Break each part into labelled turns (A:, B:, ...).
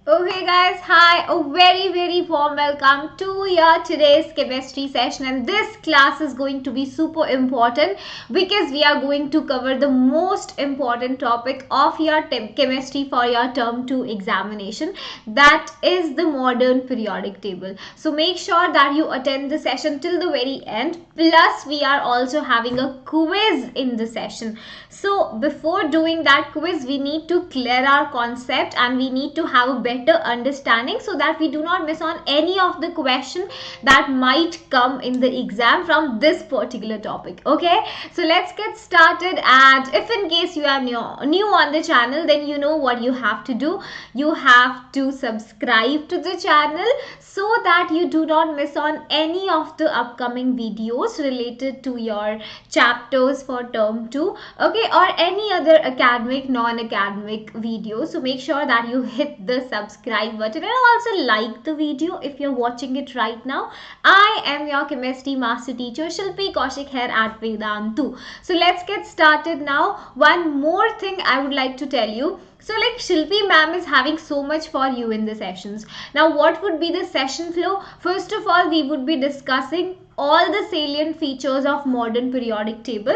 A: Okay guys, hi, a very warm welcome to your today's chemistry session, and this class is going to be super important because we are going to cover the most important topic of your chemistry for your term 2 examination, that is the modern periodic table. So make sure that you attend the session till the very end, plus we are also having a quiz in the session. So before doing that quiz, we need to clear our concept and we need to have a better understanding so that we do not miss on any of the question that might come in the exam from this particular topic. Okay, so let's get started. And if in case you are new on the channel, then you know what you have to do. You have to subscribe to the channel so that you do not miss on any of the upcoming videos related to your chapters for term 2, okay, or any other academic non-academic video. So make sure that you hit the subscribe button and also like the video if you're watching it right now. I am your chemistry master teacher Shilpi Kaushik here at Vedantu. So let's get started now. One more thing I would like to tell you. So like Shilpi ma'am is having so much for you in the sessions. Now what would be the session flow? First of all, we would be discussing all the salient features of modern periodic table.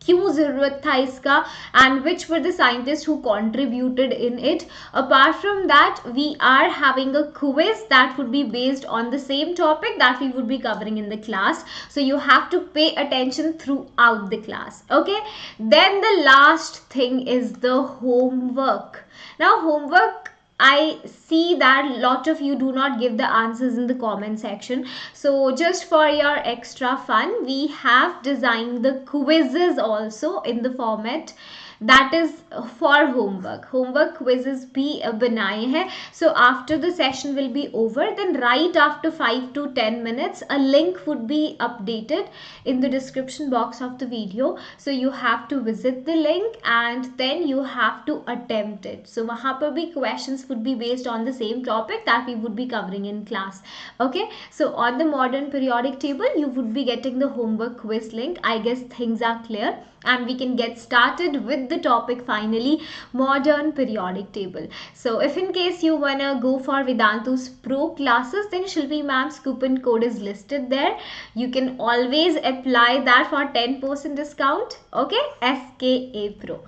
A: क्यों ज़रूरत था इसका and which were the scientists who contributed in it. Apart from that, we are having a quiz that would be based on the same topic that we would be covering in the class, so you have to pay attention throughout the class. Okay, then the last thing is the homework. Now homework, I see that a lot of you do not give the answers in the comment section. So just for your extra fun, we have designed the quizzes also in the format that is for homework quizzes bhi banaye hai. So after the session will be over, then right after 5 to 10 minutes a link would be updated in the description box of the video, so you have to visit the link and then you have to attempt it. So wahan par bhi questions would be based on the same topic that we would be covering in class. Okay, so on the modern periodic table you would be getting the homework quiz link. I guess things are clear and we can get started with the topic finally, modern periodic table. So if in case you wanna go for Vedantu's pro classes, then Shilpi ma'am's coupon code is listed there. You can always apply that for 10% discount. Okay, SKA Pro.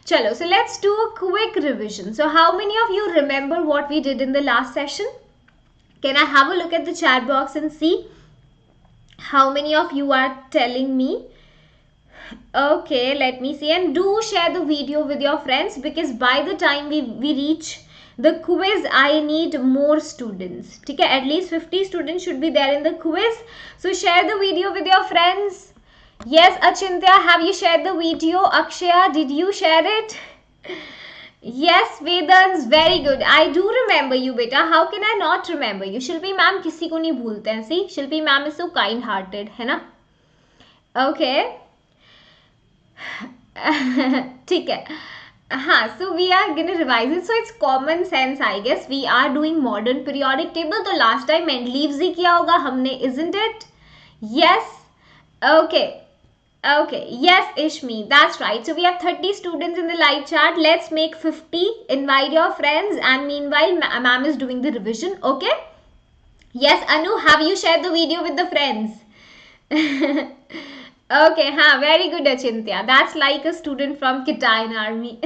A: Chalo, so let's do a quick revision. So how many of you remember what we did in the last session? Can I have a look at the chat box and see how many of you are telling me? Okay, let me see, and do share the video with your friends because by the time we reach the quiz, I need more students. Okay, at least 50 students should be there in the quiz. So share the video with your friends. Yes, Achintya, have you shared the video? Akshaya, did you share it? Yes, Vedans, very good. I do remember you, beta. How can I not remember you? Shilpi ma'am किसी को नहीं भूलते हैं. See, Shilpi ma'am is so kind-hearted, है ना? Okay. ठीक है. So we are gonna revise it. So it's common sense, I guess. We are doing modern periodic table. तो last time Mendeleev's ही किया होगा हमने, isn't it? Yes. Okay. Yes, Ishmi, that's right. So we have 30 students in the live chat. Let's make 50. Invite your friends, and meanwhile ma'am is doing the revision. Okay. Yes, Anu, have you shared the video with the friends? Okay, very good, Achintya. That's like a student from Kitayan Army.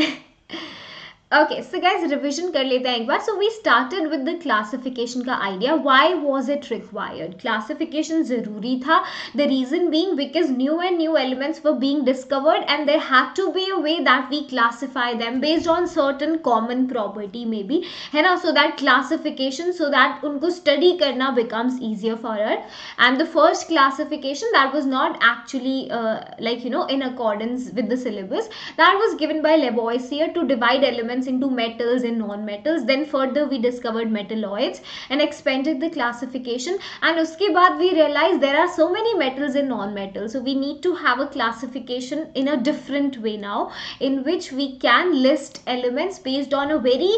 A: Okay, so guys, revision कर लेते हैं एक बार. So we started with the classification का idea. Why was it required? Classification ज़रूरी था. The reason being because new and new elements were being discovered and there had to be a way that we classify them based on certain common property maybe, है ना? So that classification, so that उनको study करना becomes easier for us. And the first classification that was not actually in accordance with the syllabus, that was given by Lavoisier to divide elements into metals and non-metals. Then further we discovered metalloids and expanded the classification, and uske baad we realized there are so many metals and non-metals, so we need to have a classification in a different way now, in which we can list elements based on a very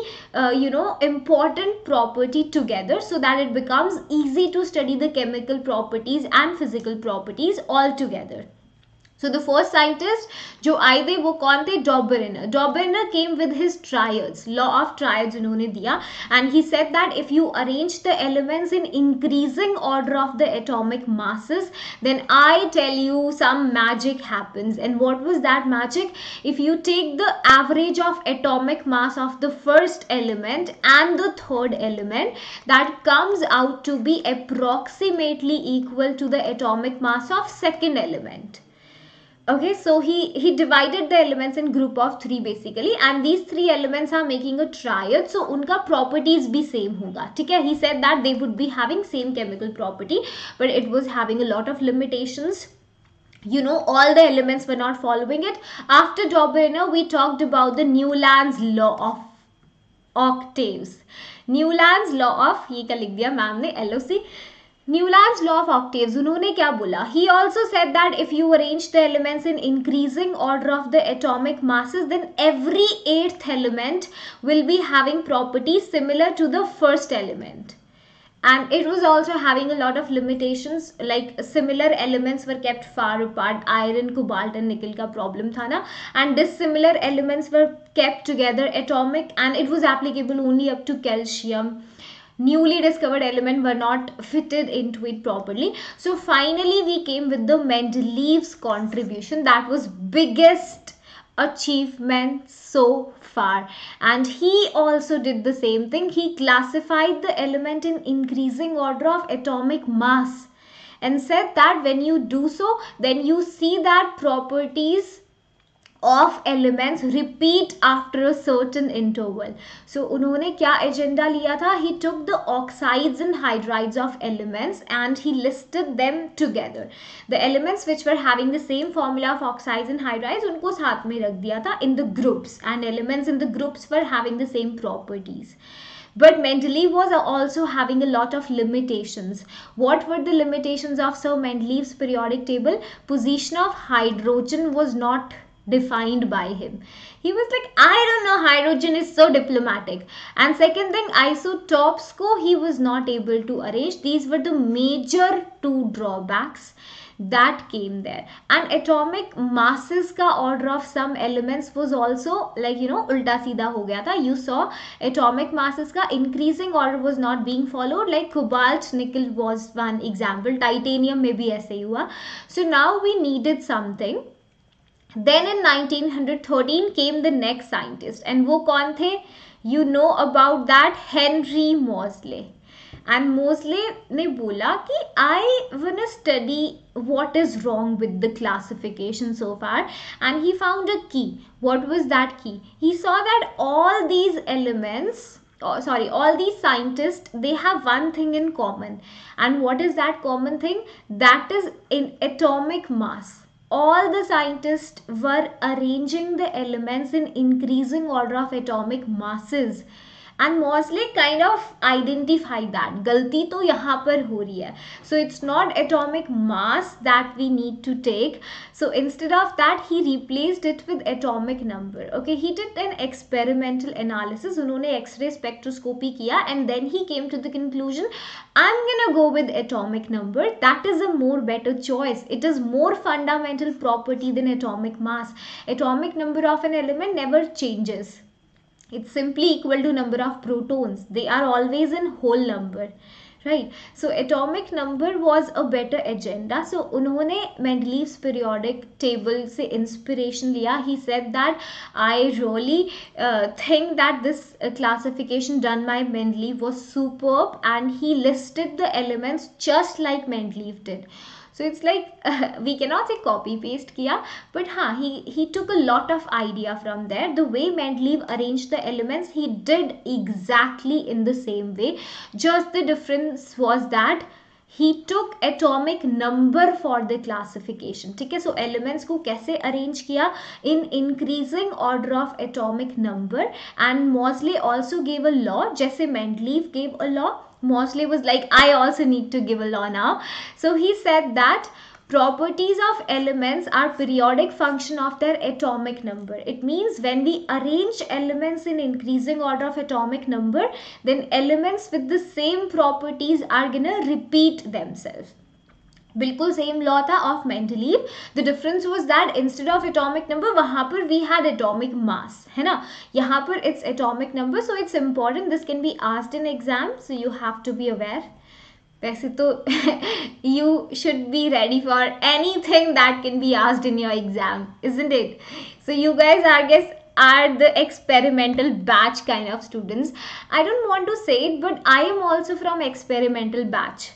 A: important property together, so that it becomes easy to study the chemical properties and physical properties all together. So the first scientist जो आए थे वो कौन थे? Dobereiner. Dobereiner came with his triads, law of triads उन्होंने दिया, and he said that if you arrange the elements in increasing order of the atomic masses, then I tell you some magic happens. And what was that magic? If you take the average of atomic mass of the first element and the third element, that comes out to be approximately equal to the atomic mass of second element. Okay, so he divided the elements in group of 3 basically, and these 3 elements are making a triad, so उनका properties भी same होगा, ठीक है. He said that they would be having same chemical property, but it was having a lot of limitations. You know, all the elements were not following it. After Dobereiner, we talked about the Newland's law of octaves. Newland's law of, ये क्या लिख दिया ma'am ने, LOC. Newland's law of octaves, उन्होंने क्या बोला? He also said that if you arrange the elements in increasing order of the atomic masses, then every 8th element will be having properties similar to the first element. And it was also having a lot of limitations, like similar elements were kept far apart. Iron, cobalt and nickel का problem था ना, and dissimilar elements were kept together atomic, and it was applicable only up to calcium. Newly discovered elements were not fitted into it properly. So finally we came with the Mendeleev's contribution. That was biggest achievement so far, and he also did the same thing. He classified the element in increasing order of atomic mass and said that when you do so, then you see that properties of elements repeat after a certain interval. So उन्होंने क्या agenda लिया था? He took the oxides and hydrides of elements and he listed them together. The elements which were having the same formula of oxides and hydrides, उनको साथ में रख दिया था in the groups, and elements in the groups were having the same properties. But Mendeleev was also having a lot of limitations. What were the limitations of Sir Mendeleev's periodic table? Position of hydrogen was not defined by him. He was like, I don't know, hydrogen is so diplomatic. And second thing, isotopes ko he was not able to arrange. These were the major 2 drawbacks that came there. And atomic masses ka order of some elements was also like, you know, ulta seedha ho gaya tha. You saw atomic masses ka increasing order was not being followed. Like cobalt, nickel was one example. Titanium में भी ऐसे ही हुआ. So now we needed something. Then in 1913 came the next scientist, and वो कौन थे? You know about that, Henry Moseley. And Moseley ने बोला कि I wanna study what is wrong with the classification so far, and he found a key. What was that key? He saw that all these elements, all these scientists, they have one thing in common. And what is that common thing? That is in atomic mass. All the scientists were arranging the elements in increasing order of atomic masses. And Moseley kind of identified that गलती तो यहाँ पर हो रही है. So it's not atomic mass that we need to take. So instead of that, he replaced it with atomic number. Okay, he did an experimental analysis. उन्होंने X-ray spectroscopy किया, and then he came to the conclusion, I'm gonna go with atomic number. That is a more better choice. It is more fundamental property than atomic mass. Atomic number of an element never changes. It's simply equal to number of protons. They are always in whole number, right? So atomic number was a better agenda. So उन्होंने Mendeleev's periodic table से inspiration लिया. He said that I really think that this classification done by Mendeleev was superb, and he listed the elements just like Mendeleev did. So it's like we cannot say copy paste kiya, but he took a lot of idea from there. The way Mendeleev arranged the elements, he did exactly in the same way. Just the difference was that he took atomic number for the classification. ठीक है, so elements को कैसे arrange किया? In increasing order of atomic number. And Moseley also gave a law. जैसे Mendeleev gave a law, Moseley was like, I also need to give a law now. So he said that properties of elements are periodic function of their atomic number. It means when we arrange elements in increasing order of atomic number, then elements with the same properties are gonna repeat themselves. बिल्कुल same law था of Mendeleev. The difference was that instead of atomic number वहां पर we had atomic mass, है ना. यहाँ पर it's atomic number. So it's important. This can be asked in exam, so you have to be aware. वैसे तो you should be ready for anything that can be asked in your exam, isn't it? So you guys are the experimental batch kind of students. I don't want to say it, but I am also from experimental batch.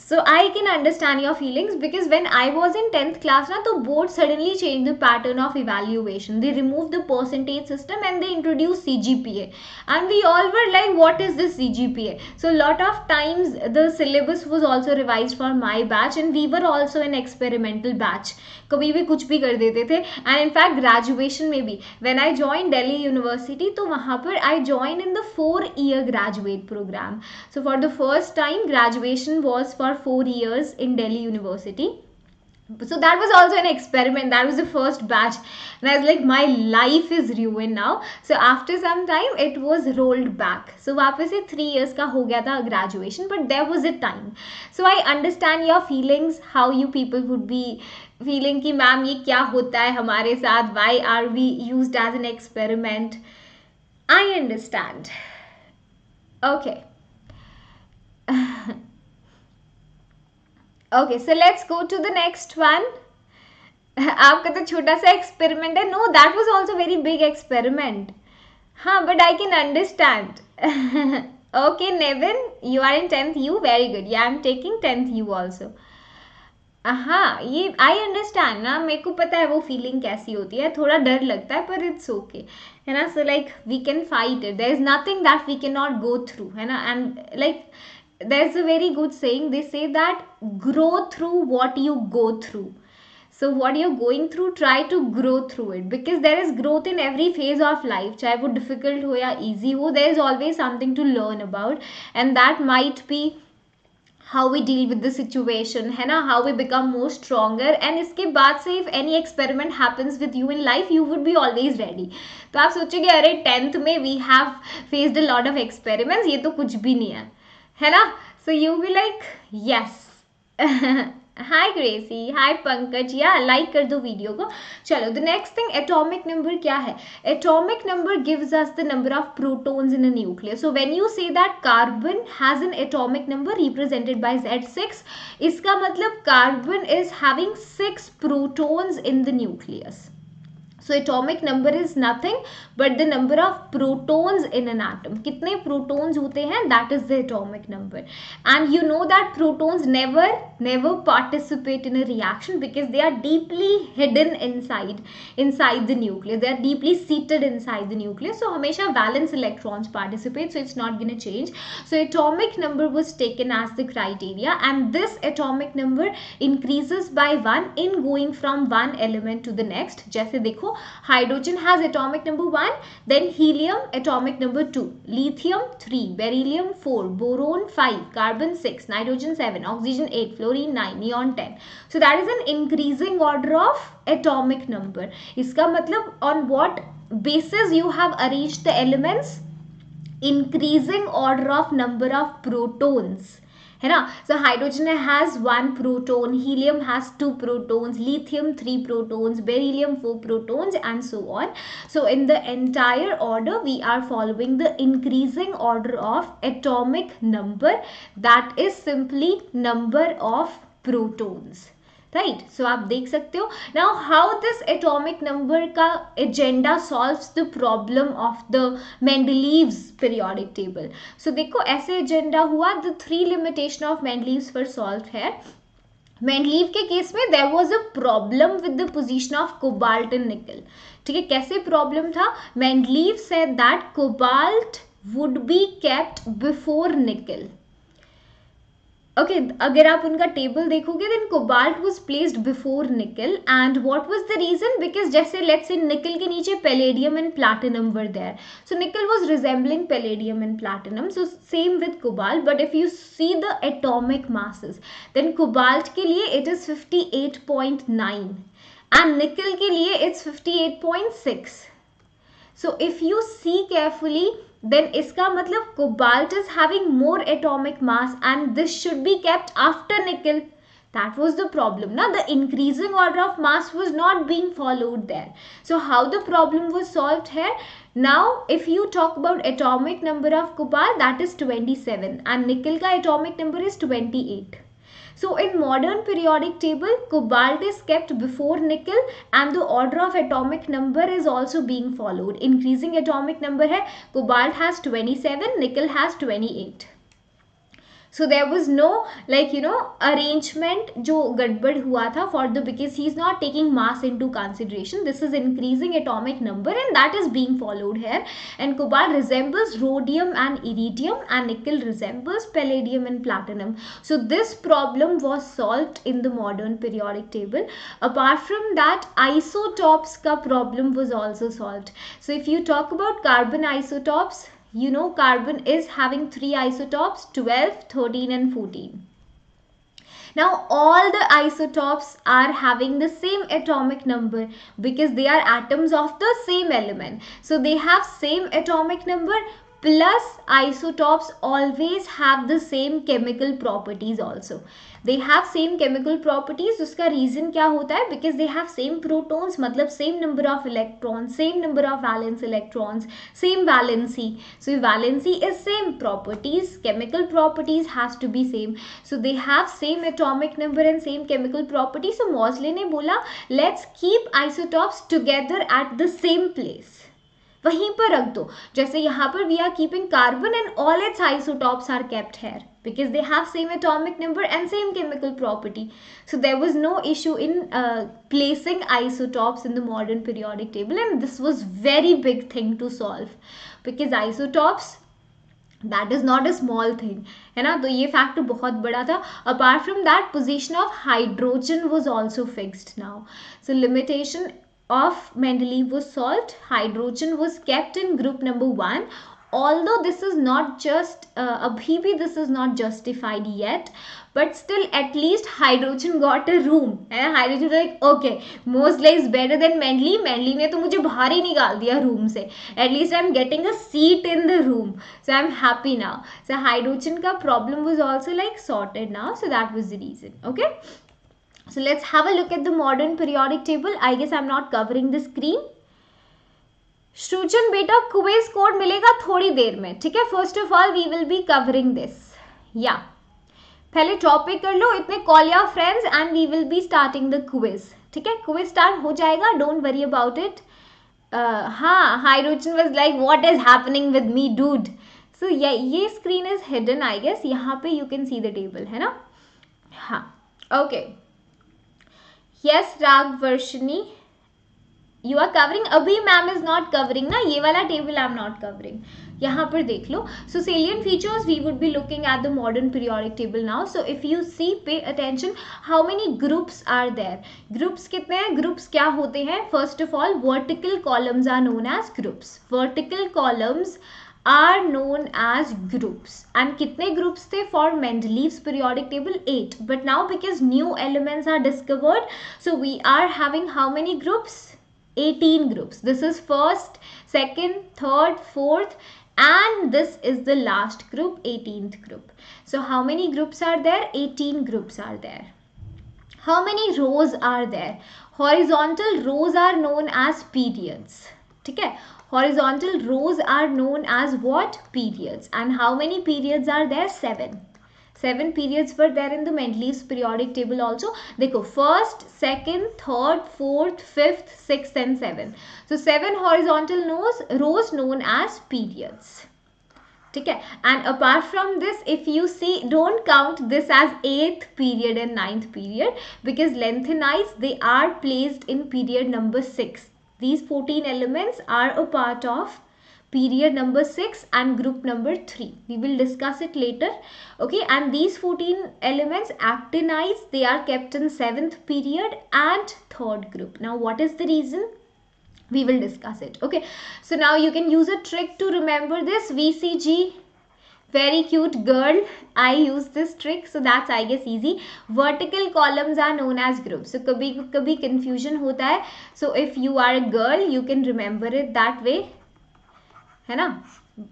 A: So I can understand your feelings, because when I was in 10th class na, the board suddenly changed the pattern of evaluation. They removed the percentage system and they introduced CGPA, and we all were like, what is this CGPA? So a lot of times the syllabus was also revised for my batch, and we were also an experimental batch. कभी भी कुछ भी कर देते थे. And in fact graduation में भी when I joined Delhi University, तो वहाँ पर I joined in the 4-year graduate program. So for the first time graduation was for 4 years in Delhi University. So that was also an experiment. That was the first batch, and I was like, my life is ruined now. So after some time it was rolled back. So वापस से 3 years का हो गया था graduation, but there was a time. So I understand your feelings, how you people would be feeling कि ma'am ये क्या होता है हमारे साथ, why are we used as an experiment. I understand. Okay. Okay, so let's go to the next one. आपका तो छोटा सा एक्सपेरिमेंट है. No, that was also very big experiment. हाँ, but I can understand. Okay Nevin, you are in 10th you. Very good. Yeah I am taking 10th you also. हाँ, ये I understand ना. मेरे को पता है वो फीलिंग कैसी होती है. थोड़ा डर लगता है, पर इट्स ओके, है ना. So like we can fight it. There is nothing that we can not go through, है ना. And like there's a very good saying. They say that grow through what you go through. So what you're going through, try to grow through it, because there is growth in every phase of life. चाहे वो difficult हो या easy हो, there is always something to learn about, and that might be how we deal with the situation, है ना, how we become more stronger. and इसके बाद से if any experiment happens with you in life, you would be always ready. तो आप सोचोगे अरे 10th में we have faced a lot of experiments, ये तो कुछ भी नहीं है ना. So you be like yes. Hi Gracy, hi Pankaj. Yeah like कर दो वीडियो को. चलो, the next thing, atomic number क्या है. Atomic number gives us the number of protons in a nucleus. So when you say that carbon has an atomic number represented by Z6, इसका मतलब carbon is having 6 protons in the nucleus. So atomic number is nothing but the number of protons in an atom. कितने protons होते हैं, that is the atomic number. And you know that protons never participate in a reaction, because they are deeply hidden inside the nucleus. They are deeply seated inside the nucleus. So हमेशा valence electrons participate, so it's not going to change. So atomic number was taken as the criteria, and this atomic number increases by 1 in going from one element to the next. जैसे देखो, hydrogen has atomic number 1, then helium atomic number 2, lithium 3, beryllium 4, boron 5, carbon 6, nitrogen 7, oxygen 8, fluorine 9, neon 10. So that is an increasing order of atomic number. इसका मतलब on what basis you have arranged the elements? Increasing order of number of protons, है ना. So hydrogen has 1 proton, helium has 2 protons, lithium 3 protons, beryllium 4 protons, and so on. So in the entire order we are following the increasing order of atomic number, that is simply number of protons. Right. So आप देख सकते हो. Now how this atomic number का agenda solves the problem of the Mendeleev's periodic table. So देखो, ऐसे agenda हुआ. The 3 limitation of Mendeleev's were solve है. Mendeleev के केस में there was a problem with the position of cobalt and nickel. ठीक है, कैसे प्रॉब्लम था. Mendeleev said that cobalt would be kept before nickel. Okay, अगर आप उनका टेबल देखोगे, then cobalt was placed before nickel. And what was the reason? Because जैसे let's say nickel के नीचे palladium and platinum were there, so nickel was resembling palladium and platinum. So same with cobalt, but if you see the atomic masses, then cobalt के लिए it is 58.9 and nickel के लिए it's 58.6. So if you see carefully, then इसका मतलब cobalt is having more atomic mass and this should be kept after nickel. That was the problem. Now the increasing order of mass was not being followed there. So how the problem was solved here? Now if you talk about atomic number of cobalt, that is 27 and nickel ka atomic number is 28. So in modern periodic table, cobalt is kept before nickel and the order of atomic number is also being followed. Increasing atomic number hai, cobalt has 27, nickel has 28. So there was no arrangement जो गड़बड़ हुआ था for the, because he is not taking mass into consideration. This is increasing atomic number and that is being followed here. And cobalt resembles rhodium and iridium and nickel resembles palladium and platinum. So this problem was solved in the modern periodic table. Apart from that, isotopes ka problem was also solved. So if you talk about carbon isotopes, you know carbon is having 3 isotopes, 12, 13 and 14. Now all the isotopes are having the same atomic number because they are atoms of the same element. So they have same atomic number plus isotopes always have the same chemical properties also. They have same chemical properties. उसका reason क्या होता है? Because they have same protons, मतलब same number of electrons, same number of valence electrons, same valency. So valency is same, properties, chemical properties has to be same. So they have same atomic number and same chemical properties. So Mosley ने बोला let's keep isotopes together at the same place. वहीं पर रख दो. जैसे यहाँ पर we are keeping carbon and all its isotopes are kept here because they have same atomic number and same chemical property. So there was no issue in placing isotopes in the modern periodic table, and this was very big thing to solve because isotopes, that is not a small thing है ना. तो ये fact बहुत बड़ा था. Apart from that, position of hydrogen was also fixed now. So limitation of Mendeleev was solved. Hydrogen was kept in group number 1. Although this is not just abhi bhi this is not justified yet, but still at least hydrogen got a room. And hydrogen was like, okay, Mosley is better than Mendeleev. Mendeleev ने तो मुझे बाहर ही निकाल दिया room से. At least I'm getting a seat in the room, so I'm happy now. So hydrogen का problem was also like sorted now. So that was the reason. Okay. So let's have a look at the modern periodic table. I guess I'm not covering the screen. Shrujan beta, quiz code मिलेगा थोड़ी देर में, ठीक है. First of all, we will be covering this. Yeah. पहले topic कर लो, इतने call your friends and we will be starting the quiz. ठीक है. Quiz start हो जाएगा. Don't worry about it. हाँ, hydrogen was like, what is happening with me, dude? So yeah, ये screen is hidden, I guess. यहाँ पे you can see the table, है ना. हाँ. Okay. Yes, Rag Varshini, you are covering. अभी ma'am is not covering ना, ये वाला table I am not covering. यहाँ पर देख लो. So salient features we would be looking at the modern periodic table now. So if you see, pay attention, how many groups are there? Groups कितने हैं? Groups क्या होते हैं? First of all, vertical columns are known as groups. Vertical columns are known as groups. And कितने groups थे for Mendeleev's periodic table? 8. But now because new elements are discovered, so we are having how many groups? 18 groups. This is first, second, third, fourth, and this is the last group, 18th group. So how many groups are there? 18 groups are there. How many rows are there? Horizontal rows are known as periods. ठीक है. Horizontal rows are known as what? Periods. And how many periods are there? 7. 7 periods were there in the Mendeleev's periodic table also. देखो, first, second, third, fourth, fifth, sixth and 7. So 7 horizontal rows known as periods. ठीक है. And apart from this, if you see, don't count this as 8th period and 9th period because lengthenized, they are placed in period number 6. These 14 elements are a part of period number 6 and group number 3. We will discuss it later. Okay, and these 14 elements actinized, they are kept in 7th period and 3rd group. Now, what is the reason? We will discuss it. Okay, so now you can use a trick to remember this. VCG, very cute girl. I use this trick, so that's I guess easy. Vertical columns are known as groups. So कभी confusion होता है. So if you are a girl, you can remember it that way. है ना.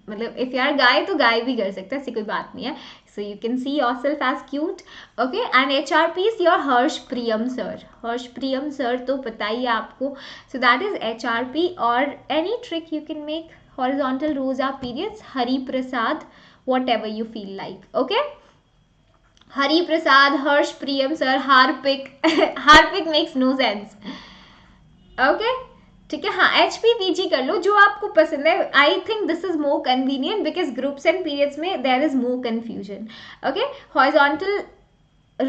A: मतलब if you are a guy तो guy भी कर सकता है, ऐसी कोई बात नहीं है. So you can see yourself as cute. Okay, and HRP is your Harsh Priyam sir. Harsh Priyam sir तो पता ही है आपको. So that is HRP. or any trick you can make. Horizontal rows are periods. Hari Prasad, whatever you feel like. Okay. Hari Prasad, Harsh Priyam sir, Harpik. Harpik makes no sense. Okay. ठीक है. हाँ, HP PG कर लो जो आपको पसंद है. I think this is more convenient because groups and periods में there is more confusion. Okay. Horizontal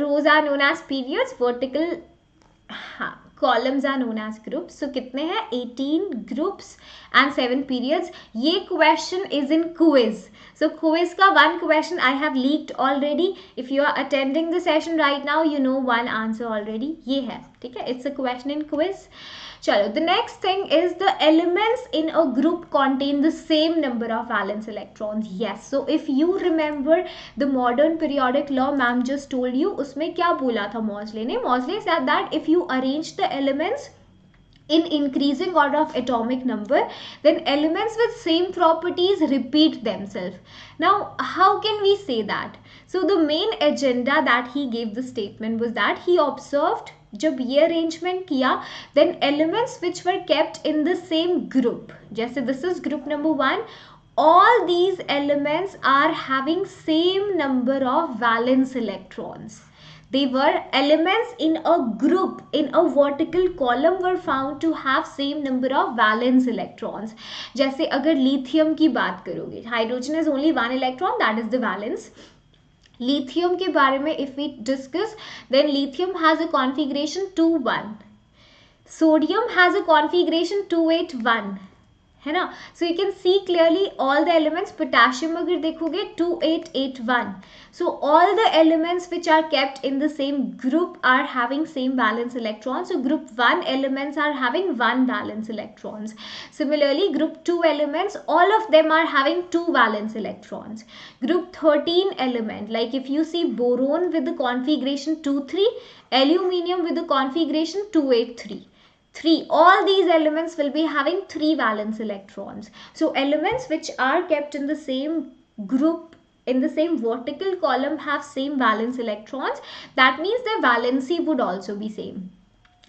A: rows are known as periods, vertical columns are known as groups. So कितने हैं? 18 groups and 7 periods. ये question is in quiz. So quiz का one question I have leaked already. If you are attending the session right now, you know one answer already. ये है, ठीक है? It's a question in quiz. चलो, the next thing is the elements in a group contain the same number of valence electrons. Yes. So if you remember the modern periodic law, ma'am just told you, उसमें क्या बोला था Moseley ने? Moseley said that if you arrange the elements in increasing order of atomic number, then elements with same properties repeat themselves. Now, how can we say that? So the main agenda that he gave the statement was that he observed जब ये arrangement किया, then elements which were kept in the same group, जैसे this is group number 1, all these elements are having same number of valence electrons. They were elements in a group, in a vertical column were found to have same number of valence electrons. जैसे अगर lithium की बात करोगे, hydrogen is only one electron, that is the valence. Lithium के बारे में if we discuss, then lithium has a configuration 2-1. Sodium has a configuration 2-8-1. है ना? So you can see clearly all the elements. Potassium अगर देखोगे 2-8-8-1. So all the elements which are kept in the same group are having same valence electrons. So group 1 elements are having 1 valence electrons. Similarly, group 2 elements, all of them are having 2 valence electrons. Group 13 element, like if you see boron with the configuration 2-3, aluminium with the configuration 2-8-3. 3, all these elements will be having 3 valence electrons. So elements which are kept in the same group, in the same vertical column, have same valence electrons. That means their valency would also be same.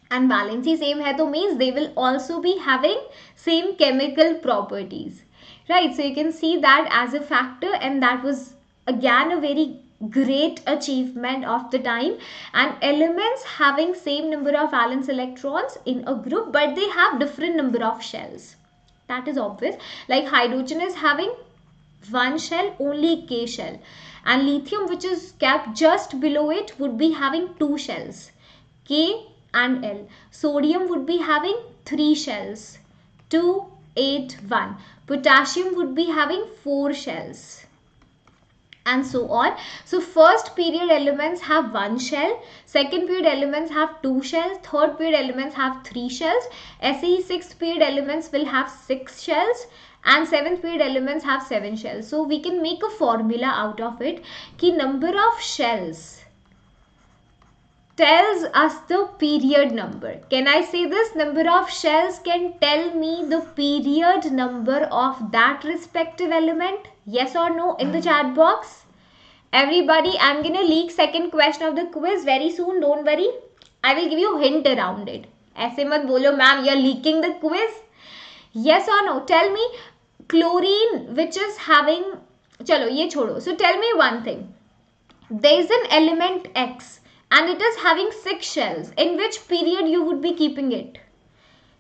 A: And valency same hai to means they will also be having same chemical properties. Right, so you can see that as a factor, and that was again a very great achievement of the time. And elements having same number of valence electrons in a group, but they have different number of shells. That is obvious. Like hydrogen is having 1 shell, only K shell, and lithium, which is kept just below it, would be having 2 shells, K and L. Sodium would be having 3 shells, 2, 8, 1. Potassium would be having 4 shells, and so on. So first period elements have 1 shell, second period elements have 2 shells, third period elements have 3 shells, SE 6th period elements will have 6 shells, and 7th period elements have 7 shells. So we can make a formula out of it कि number of shells tells us the period number. Can I say this? Number of shells can tell me the period number of that respective element. Yes or no in the chat box? Everybody, I'm gonna leak second question of the quiz very soon. Don't worry. I will give you hint around it. ऐसे मत बोलो ma'am, you're leaking the quiz. Yes or no? Tell me chlorine which is having. चलो ये छोड़ो. So tell me one thing. There is an element X and it is having 6 shells. In which period you would be keeping it?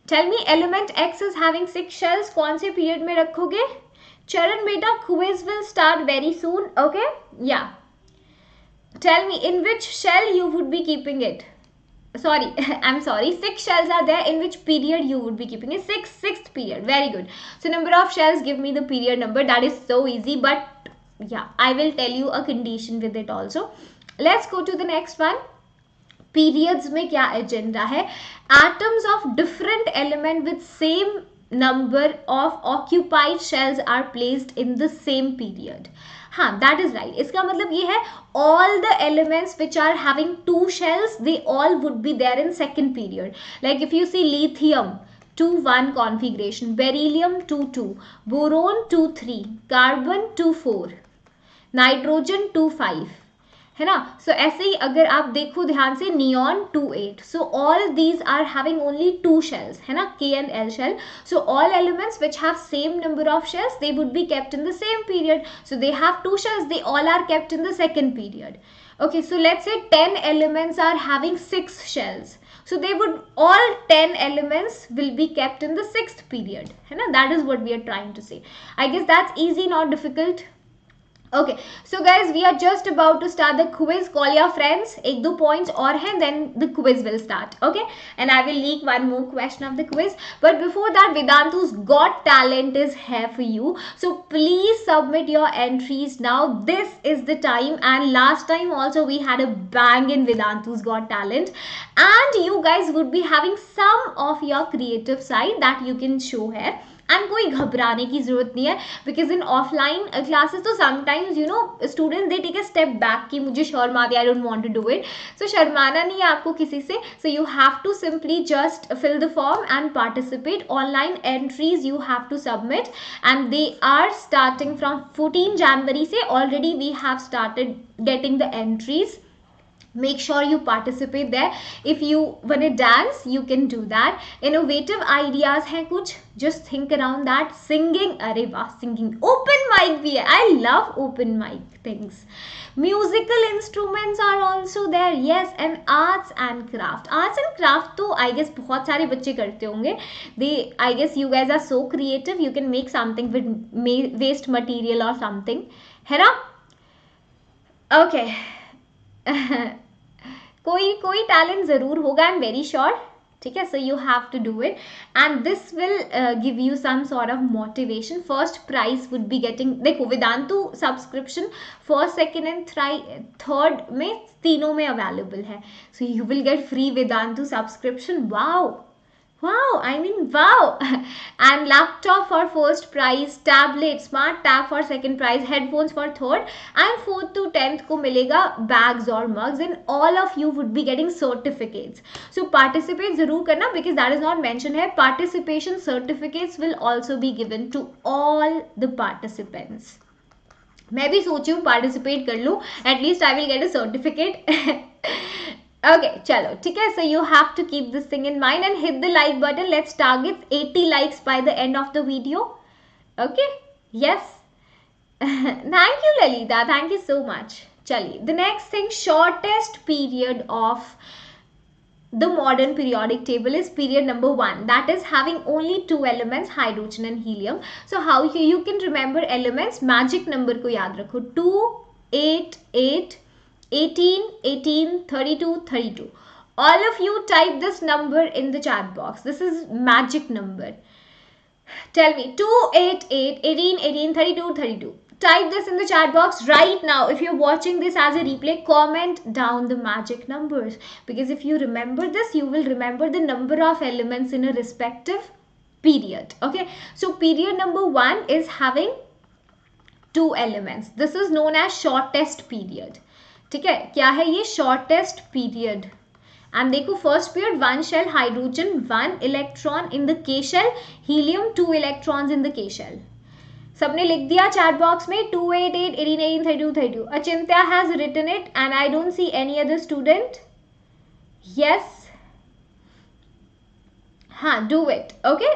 A: Tell me element X is having 6 shells. कौन से period में रखोगे? Charan beta, quiz will start very soon. Okay? Yeah. Tell me in which shell you would be keeping it. Sorry, I'm sorry. 6 shells are there. In which period you would be keeping it? Sixth period. Very good. So number of shells, give me the period number. That is so easy. But yeah, I will tell you a condition with it also. Let's go to the next one. Periods में क्या agenda है? Atoms of different element with same number of occupied shells are placed in the same period. हाँ, that is right. इसका मतलब ये है all the elements which are having 2 shells, they all would be there in second period. Like if you see lithium 2-1 configuration, beryllium 2-2, boron 2-3, carbon 2-4. Nitrogen 2 5, है ना. सो ऐसे ही अगर आप देखो ध्यान से, neon 2 8. So all these are having only 2 shells, है ना, K and L shell. So all elements which have same number of shells, they would be kept in the same period. So they have 2 shells, they all are kept in the second period. Okay, so let's say 10 elements are having 6 shells. So they would, all 10 elements will be kept in the 6th period, है ना. That is what we are trying to say. I guess that's easy, not difficult. Okay, so guys, we are just about to start the quiz. Call your friends. एक दो points और हैं, then the quiz will start. Okay, and I will leak one more question of the quiz. But before that, Vedantu's Got Talent is here for you. So please submit your entries now. This is the time. And last time also we had a bang in Vedantu's Got Talent. And you guys would be having some of your creative side that you can show here. And कोई घबराने की जरूरत नहीं है, because in offline classes तो sometimes you know students they take a step back कि मुझे शर्मा दे, I don't want to do it. So शर्माना नहीं है आपको किसी से. So you have to simply just fill the form and participate. Online entries you have to submit and they are starting from 14 January से. Already we have started getting the entries. Make sure you participate there. If you want to dance, you can do that. Innovative ideas हैं कुछ, just think around that. Singing, अरे वाह, singing. Open mic भी है. I love open mic things. Musical instruments are also there. Yes, and arts and craft. Arts and craft तो I guess बहुत सारे बच्चे करते होंगे. I guess you guys are so creative. You can make something with waste material or something. है ना? Okay. कोई talent जरूर होगा, आई एम वेरी श्योर. ठीक है, so you have to do it and this will give you some sort of motivation. First prize would be getting, देखो Vedantu subscription first, second and third में तीनों में available है. So you will get free Vedantu subscription. Wow, I mean wow. And laptop for first prize, tablet, smart tab for second prize, headphones for third, and 4th to 10th को मिलेगा bags or mugs, and all of you would be getting certificates. So participate जरूर करना, because that is not mentioned here. Participation certificates will also be given to all the participants. मैं भी सोची हूँ participate कर लूँ, at least I will get a certificate. Okay, chalo, ठीक है. So you have to keep this thing in mind and hit the like button. Let's target 80 likes by the end of the video. Okay, yes. Thank you Lalita, thank you so much. Chali, the next thing, shortest period of the modern periodic table is period number 1, that is having only 2 elements, hydrogen and helium. So how you can remember elements, magic number को याद रखो, 2 8 8 18 18 32 32. All of you type this number in the chat box. This is magic number. Tell me 2 8 8 18 18 32 32. Type this in the chat box right now. If you're watching this as a replay, comment down the magic numbers, because if you remember this, you will remember the number of elements in a respective period. Okay, so period number 1 is having 2 elements. This is known as shortest period. ठीक है, क्या है ये? Shortest period. And देखो first period 1 shell, hydrogen 1 electron in the K shell, helium 2 electrons in the K shell. सबने लिख दिया chat box में 2 8 8 18 18 32 32. Achintya has written it and I don't see any other student. Yes, हाँ, do it. Okay,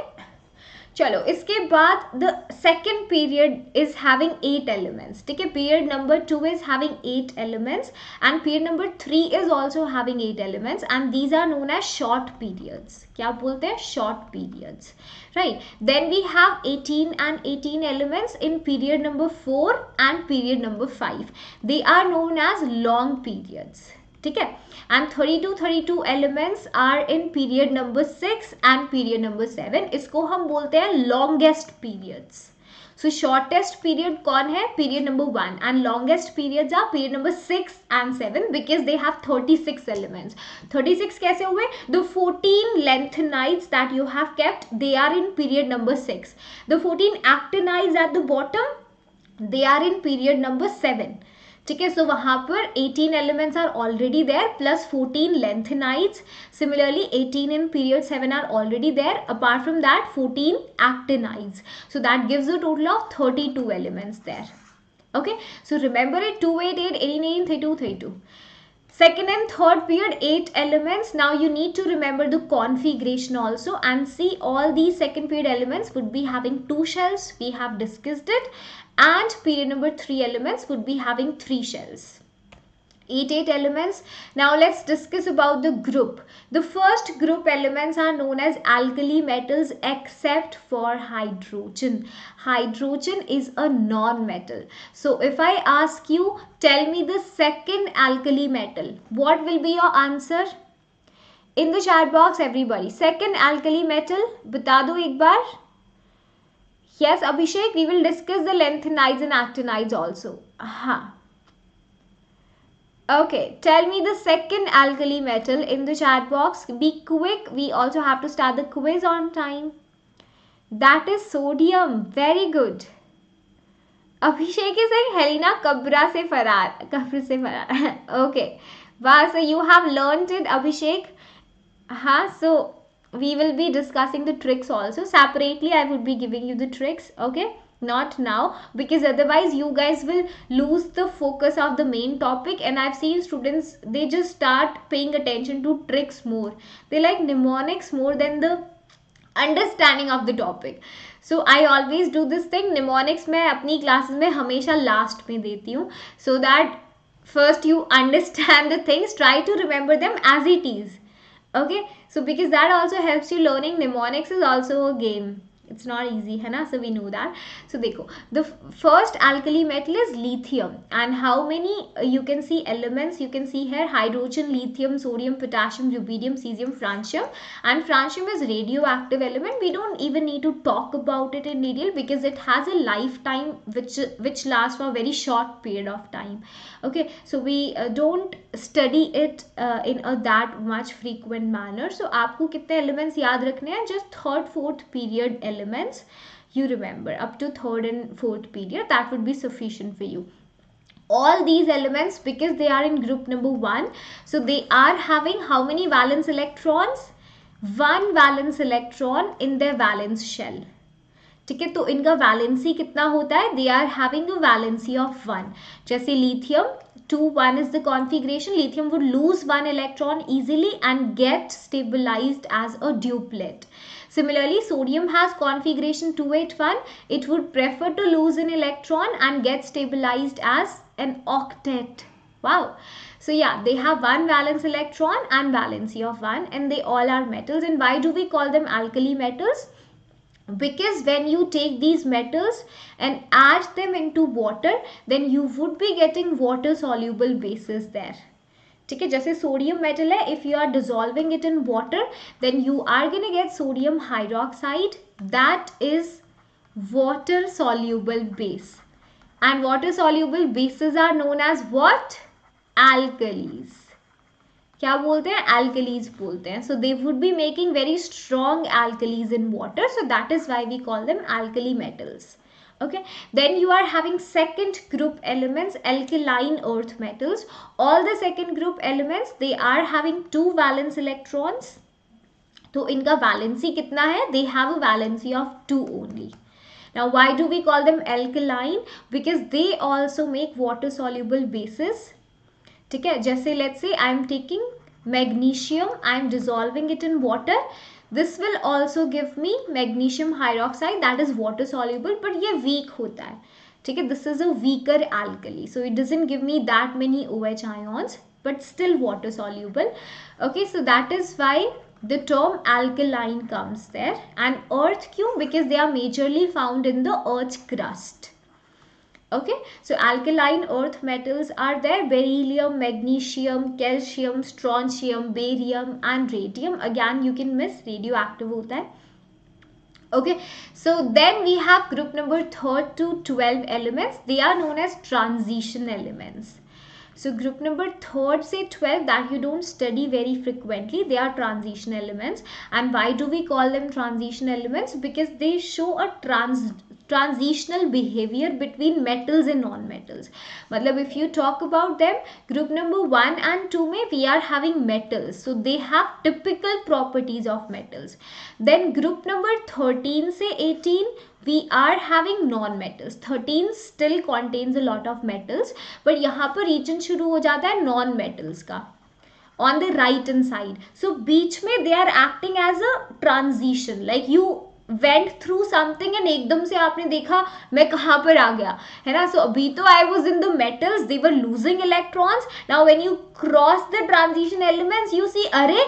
A: चलो इसके बाद the second period is having 8 elements. ठीक है, period number 2 is having 8 elements and period number 3 is also having 8 elements and these are known as short periods. क्या बोलते हैं? Short periods, right. Then we have 18 and 18 elements in period number 4 and period number 5. They are known as long periods. ठीक है, and 32 elements are in period number 6 and period number 7. इसको हम बोलते हैं longest periods. So shortest period कौन है? Period number 1 and longest periods are period number 6 and 7 because they have 36 elements. 36 कैसे हुए? The 14 lanthanides that you have kept, they are in period number 6. The 14 actinides at the bottom, they are in period number 7. ठीक है, सो वहां पर 18 elements are already there plus 14 lanthanides. Similarly 18 in period 7 are already there. Apart from that 14 actinides. So that gives a total of 32 elements there. Okay, so remember it, 2, 8, 8, 18, 32, 32. Second and third period, 8 elements. Now you need to remember the configuration also and see all these second period elements would be having 2 shells. We have discussed it. And period number 3 elements would be having 3 shells. 8 elements. Now let's discuss about the group. The first group elements are known as alkali metals except for hydrogen. Hydrogen is a non-metal. So if I ask you, tell me the second alkali metal, what will be your answer? In the chat box, everybody. Second alkali metal, bata do ek baar. Yes, Abhishek, we will discuss the lanthanides and actinides also. Aha. Okay, tell me the second alkali metal in the chat box. Be quick. We also have to start the quiz on time. That is sodium. Very good. Abhishek is saying Helena kabra se farar. Kabra se farar. Okay. Wow, so you have learned it, Abhishek. So we will be discussing the tricks also. Separately, I would be giving you the tricks. Okay. Not now, because otherwise you guys will lose the focus of the main topic, and I've seen students, they just start paying attention to tricks more. They like mnemonics more than the understanding of the topic. So I always do this thing, mnemonics मैं अपनी classes में हमेशा last में देती हूँ, so that first you understand the things, try to remember them as it is. Okay, so because that also helps you learning. Mnemonics is also a game. It's not easy, है ना? So we know that. So देखो, the first alkali metal is lithium, and how many you can see elements? You can see here hydrogen, lithium, sodium, potassium, rubidium, cesium, francium, and francium is radioactive element. We don't even need to talk about it in detail because it has a lifetime which lasts for a very short period of time. Okay, so we don't study it in a that much frequent manner. So आपको कितने elements याद रखने हैं? Just third, fourth period elements you remember up to third and fourth period. That would be sufficient for you. All these elements, because they are in group number 1, so they are having how many valence electrons? 1 valence electron in their valence shell. ठीक है, तो इनका valency कितना होता है? They are having a valency of 1. जैसे lithium 2, 1 is the configuration. Lithium would lose 1 electron easily and get stabilized as a duplet. Similarly, sodium has configuration 281. It would prefer to lose an electron and get stabilized as an octet. Wow. So yeah, they have 1 valence electron and valency of 1, and they all are metals. And why do we call them alkali metals? Because when you take these metals and add them into water, then you would be getting water soluble bases there. ठीक है, जैसे sodium metal है, if you are dissolving it in water, then you are going to get sodium hydroxide. That is water soluble base, and water soluble bases are known as what? Alkalis. क्या बोलते हैं? Alkalis बोलते हैं. So they would be making very strong alkalis in water. So that is why we call them alkali metals. Okay. Then you are having second group elements, alkaline earth metals. All the second group elements, they are having 2 valence electrons. तो इनका valency कितना है? They have a valency of 2 only. Now why do we call them alkaline? Because they also make water soluble bases. ठीक है, जैसे let's say I am taking magnesium, I am dissolving it in water. This will also give me magnesium hydroxide, that is water soluble, but ये weak होता है. ठीक है, this is a weaker alkali, so it doesn't give me that many OH ions, but still water soluble. Okay, so that is why the term alkaline comes there. And earth क्यों? Because they are majorly found in the earth's crust. Okay, so alkaline earth metals are there: beryllium, magnesium, calcium, strontium, barium and radium. Again you can miss, radioactive होता है. Okay, so then we have group number 3rd to 12 elements. They are known as transition elements. So group number 3rd से 12 that you don't study very frequently, they are transition elements. And why do we call them transition elements? Because they show a transitional behavior between metals and non-metals. मतलब if you talk about them, group number 1 and 2 में we are having metals, so they have typical properties of metals. Then group number 13 से 18 we are having non-metals. 13 still contains a lot of metals, but यहाँ पर region शुरू हो जाता है non-metals का on the right hand side. So बीच में they are acting as a transition, like you went through something and एकदम से आपने देखा मैं कहाँ पर आ गया, है ना. So अभी तो I was in the metals, they were losing electrons. Now when you cross the transition elements, you see अरे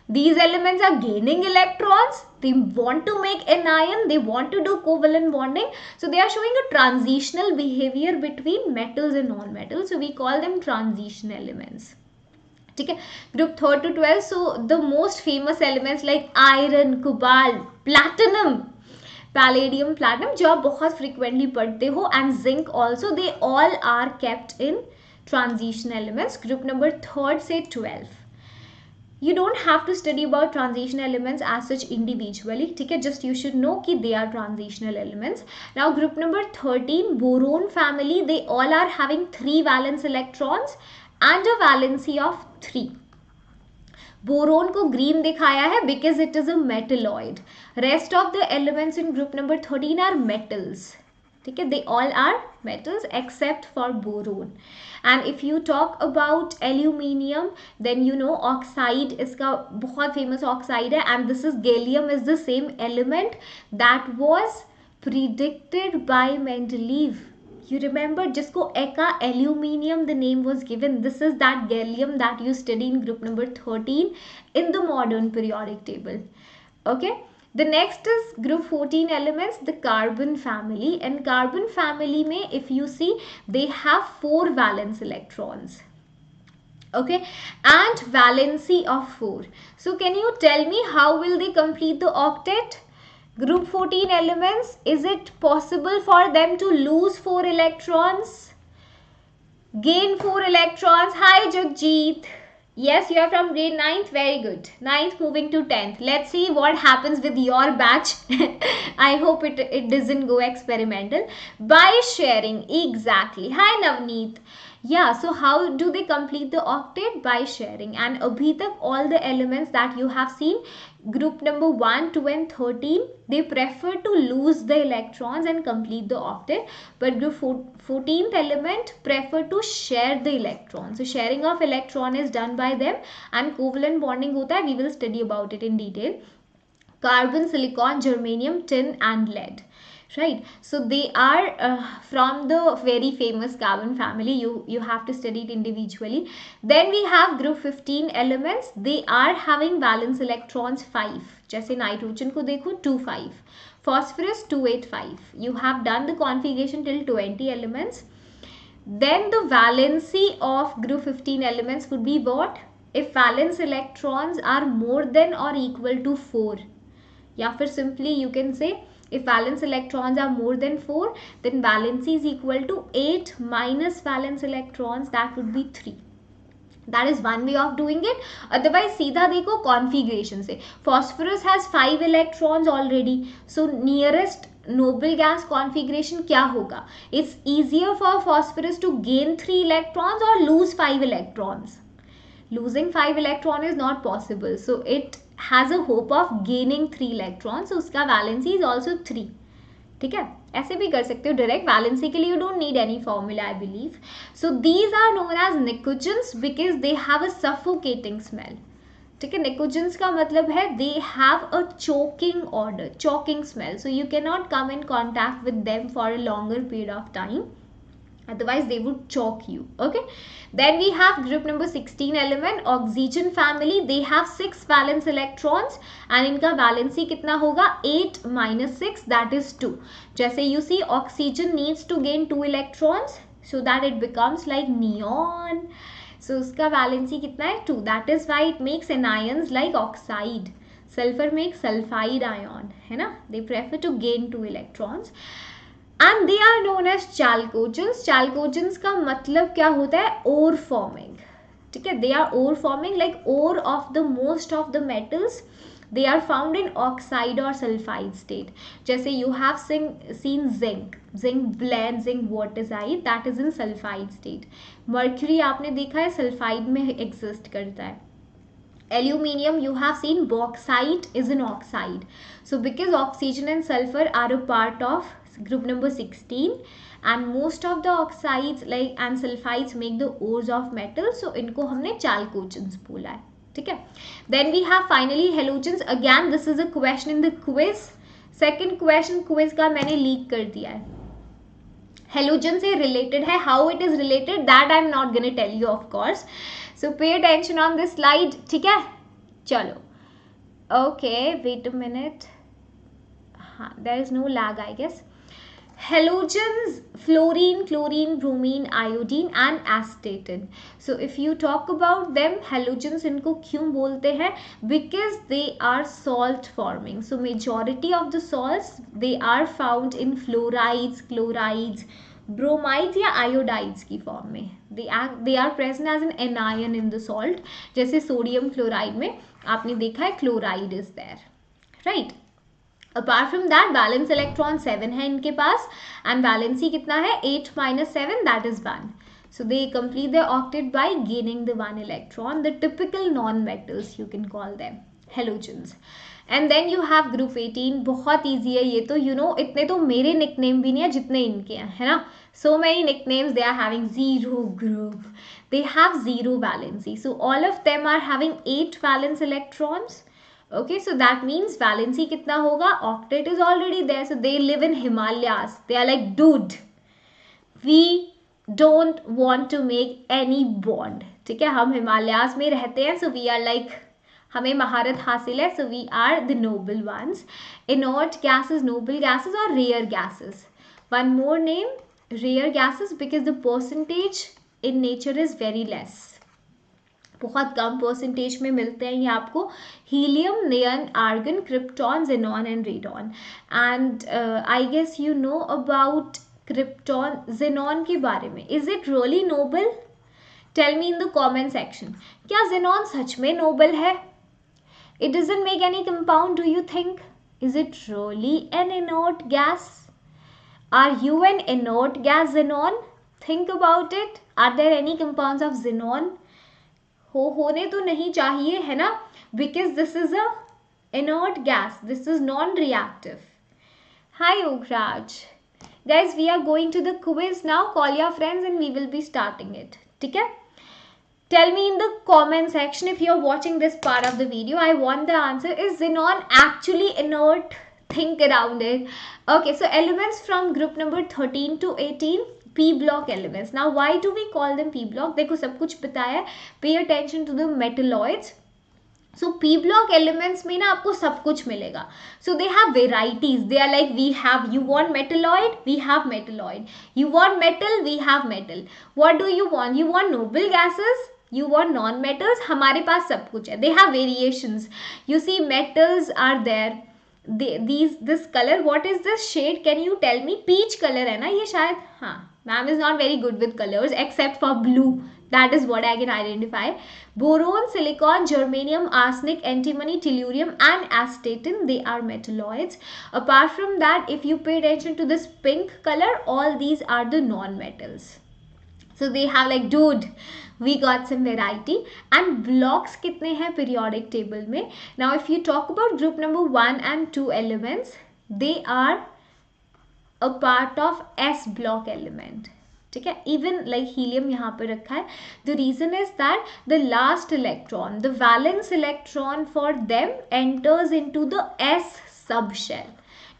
A: these elements are gaining electrons, they want to make anion, they want to do covalent bonding, so they are showing a transitional behavior between metals and non-metals, so we call them transition elements. ठीक है. Group 3 to 12, so the most famous elements like iron, cobalt, platinum, palladium, platinum जो आप बहुत frequently पढ़ते हो, and zinc also, they all are kept in transition elements. Group number 3 से 12. You don't have to study about transition elements as such individually, ठीक है, just you should know कि they are transitional elements. Now group number 13, boron family, they all are having 3 valence electrons and a valency of 3. Boron को green दिखाया है because it is a metalloid. Rest of the elements in group number 13 are metals. ठीक है, they all are metals except for boron. And if you talk about aluminium, then you know oxide इसका बहुत famous oxide है, and this is gallium is the same element that was predicted by Mendeleev. You remember जिसको एका aluminium the name was given. This is that gallium that you study in group number 13 in the modern periodic table. Okay. The next is group 14 elements, the carbon family. And carbon family में if you see they have 4 valence electrons. Okay, and valency of 4. So can you tell me how will they complete the octet? Group 14 elements, is it possible for them to lose 4 electrons? Gain 4 electrons? Hi Jagjit. Yes, you are from grade 9th. Very good. 9th moving to 10th. Let's see what happens with your batch. I hope it doesn't go experimental. By sharing. Exactly. Hi Navneet. Yeah, so how do they complete the octet? By sharing. And abhi tak all the elements that you have seen, group number 1, 2 and 13, they prefer to lose the electrons and complete the octet. But group 14th element prefer to share the electrons. So sharing of electron is done by them, and covalent bonding hota hai. We will study about it in detail. Carbon, silicon, germanium, tin and lead. Right, so they are from the very famous carbon family. You have to study it individually. Then we have group 15 elements. They are having valence electrons 5. जैसे nitrogen को देखो 2 5, phosphorus 2 8 5. You have done the configuration till 20 elements. Then the valency of group 15 elements would be what? If valence electrons are more than or equal to 4, या फिर simply you can say if valence electrons are more than 4, then valency is equal to 8 minus valence electrons, that would be 3. That is one way of doing it. Otherwise सीधा देखो configuration से. Phosphorus has 5 electrons already. So nearest noble gas configuration क्या होगा? It's easier for phosphorus to gain 3 electrons or lose 5 electrons. Losing 5 electron is not possible. So it has a hope of gaining 3 electrons. So उसका valency is also 3. ठीक है, ऐसे भी कर सकते हो डायरेक्ट. वैलेंसी के लिए you don't need any formula, I believe. So these are known as nicogens because they have a suffocating smell. ठीक है, nicogens का मतलब है they have a choking odor, choking smell. So you cannot come in contact with them for a longer period of time. Otherwise they would choke you. Okay, then we have group number 16 element, oxygen family. They have 6 valence electrons and इनका valency कितना होगा? 8 minus 6, that is 2. जैसे you see oxygen needs to gain 2 electrons so that it becomes like neon. So उसका valency कितना है? 2. That is why it makes anions like oxide. Sulfur makes sulfide ion, है ना? They prefer to gain 2 electrons. And they are known as chalcogens. Chalcogens का मतलब क्या होता है? Ore forming. ठीक है, they are ore forming, like ore of the most of the metals. they are found in oxide or sulfide state. जैसे you have seen zinc blend, zinc vorticide, that is in sulfide state. mercury आपने देखा है sulfide में exist करता है. Aluminium, you have seen bauxite is an oxide. So because oxygen and sulfur are a part of group number 16, and most of the oxides like and sulfides make the ores of metal, so इनको हमने chalcogens बोला है. ठीक है. Then we have finally halogens. Again this is a question in the quiz. Second question quiz का मैंने leak कर दिया है. Halogen से related है. How it is related that I am not gonna tell you of course. So pay attention on this slide. ठीक है. चलो. Okay, wait a minute. हाँ, there is no lag I guess. Halogens, fluorine, chlorine, bromine, iodine and astatine. So if you talk about them, halogens इनको क्यों बोलते हैं? Because they are salt forming. So majority of the salts they are found in fluorides, chlorides, bromides या iodides की form में. They are present as an anion in the salt. जैसे sodium chloride में आपने देखा है chloride is there, right? Apart from that, valence electron 7 है इनके पास and valency कितना है 8 minus 7 that is 1. So they complete their octet by gaining the 1 electron. The typical non-metals you can call them halogens. And then you have group 18. बहुत easy है ये तो, you know इतने तो मेरे nickname भी नहीं है जितने इनके हैं, है ना? So many nicknames, they are having zero group. They have zero valency. So all of them are having 8 valence electrons. Okay, so that means valency कितना होगा? Octet is already there. So they live in Himalayas. They are like, dude, we don't want to make any bond. ठीक है, हम Himalayas में रहते हैं. So we are like, हमें महारत हासिल है. So we are the noble ones. Inert gases, noble gases or rare gases. One more name, rare gases, because the percentage in nature is very less. बहुत कम percentage में मिलते हैं ये आपको. Helium, neon, argon, krypton, xenon and radon. And I guess you know about krypton, xenon के बारे में. Is it really noble? Tell me in the comment section. क्या जेनॉन सच में नोबल है? It doesn't make any compound, do you think? Is it really an inert gas? Are you an inert gas xenon? Think about it. Are there any compounds of xenon? होने तो नहीं चाहिए, है ना? Because this is a inert gas. This is non-reactive. Hi Ograj. Guys, we are going to the quiz now. Call your friends and we will be starting it. ठीक है? Tell me in the comment section if you are watching this part of the video. I want the answer. Is xenon actually inert? Think around it. Okay, so elements from group number 13 to 18. P block elements. Now why do we call them P block? देखो सब कुछ पता है. Pay attention to the metalloids. So P block elements में ना आपको सब कुछ मिलेगा. So they have varieties. They are like, we have, you want metalloid, we have metalloid. You want metal, we have metal. What do you want? You want noble gases? You want non-metals? हमारे पास सब कुछ है. They have variations. You see metals are there. This color, what is this shade? Can you tell me? Peach color है ना ये शायद. हाँ. Ma'am is not very good with colors except for blue. That is what I can identify. Boron, silicon, germanium, arsenic, antimony, tellurium and astatine, they are metalloids. Apart from that, if you pay attention to this pink color, all these are the non-metals. So they have like, dude, we got some variety. And blocks कितने हैं periodic table में? Now if you talk about group number 1 and 2 elements, they are a part of S block element. ठीक है, even like helium यहाँ पे रखा है. The reason is that the last electron, the valence electron for them enters into the S subshell.